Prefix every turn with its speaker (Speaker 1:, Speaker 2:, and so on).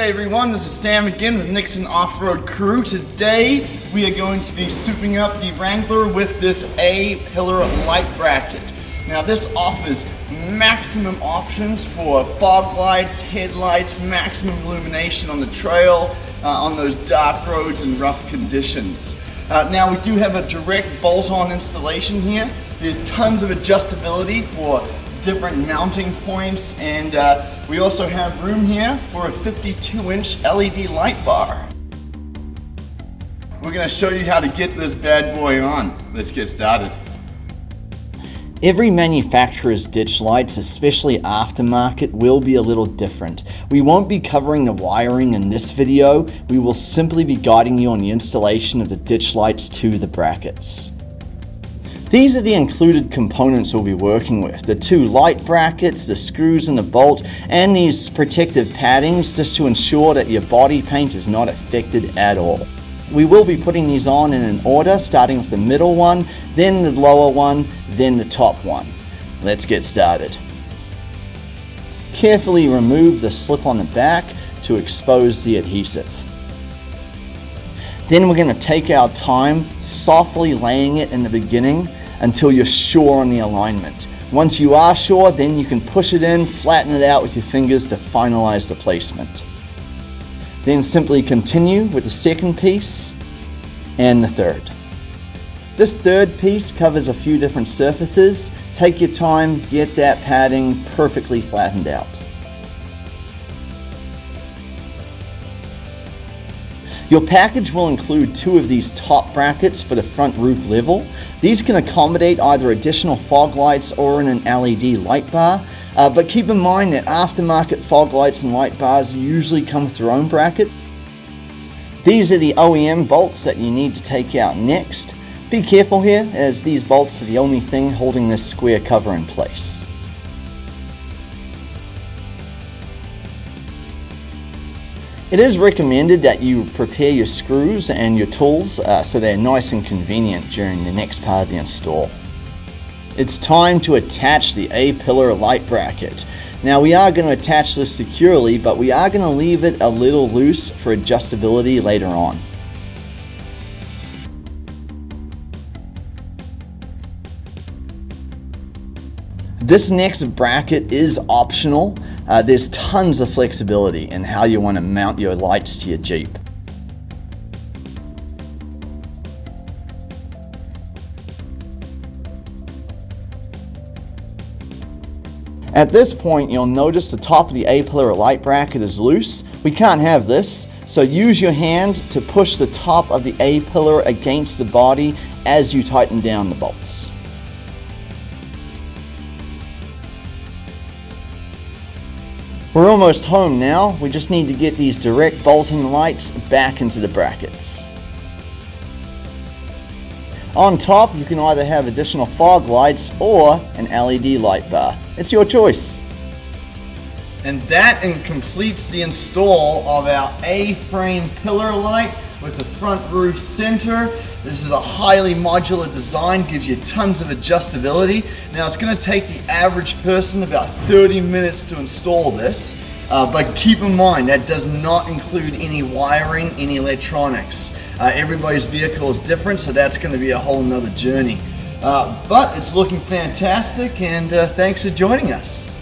Speaker 1: Hey everyone, this is Sam again with Nixon Offroad crew. Today we are going to be souping up the Wrangler with this A-pillar light bracket. Now this offers maximum options for fog lights, headlights, maximum illumination on the trail, on those dark roads and rough conditions. Now we do have a direct bolt-on installation here. There's tons of adjustability for different mounting points, and we also have room here for a 52-inch LED light bar. We're going to show you how to get this bad boy on. Let's get started.
Speaker 2: Every manufacturer's ditch lights, especially aftermarket, will be a little different. We won't be covering the wiring in this video. We will simply be guiding you on the installation of the ditch lights to the brackets. These are the included components we'll be working with. The two light brackets, the screws and the bolt, and these protective paddings just to ensure that your body paint is not affected at all. We will be putting these on in an order, starting with the middle one, then the lower one, then the top one. Let's get started. Carefully remove the slip on the back to expose the adhesive. Then we're going to take our time softly laying it in the beginning until you're sure on the alignment. Once you are sure, then you can push it in, flatten it out with your fingers to finalize the placement. Then simply continue with the second piece and the third. This third piece covers a few different surfaces. Take your time, get that padding perfectly flattened out. Your package will include two of these top brackets for the front roof level. These can accommodate either additional fog lights or an LED light bar, but keep in mind that aftermarket fog lights and light bars usually come with their own bracket. These are the OEM bolts that you need to take out next. Be careful here, as these bolts are the only thing holding this square cover in place. It is recommended that you prepare your screws and your tools so they're nice and convenient during the next part of the install. It's time to attach the A-pillar light bracket. Now we are going to attach this securely, but we are going to leave it a little loose for adjustability later on. This next bracket is optional. There's tons of flexibility in how you want to mount your lights to your Jeep. At this point, you'll notice the top of the A-pillar light bracket is loose. We can't have this, so use your hand to push the top of the A-pillar against the body as you tighten down the bolts. We're almost home now. We just need to get these direct bolting lights back into the brackets. On top, you can either have additional fog lights or an LED light bar. It's your choice.
Speaker 1: And that completes the install of our A-frame pillar light with the front roof center. This is a highly modular design, gives you tons of adjustability. Now it's going to take the average person about 30 minutes to install this, but keep in mind that does not include any wiring, any electronics. Everybody's vehicle is different, so that's going to be a whole nother journey. But it's looking fantastic, and thanks for joining us.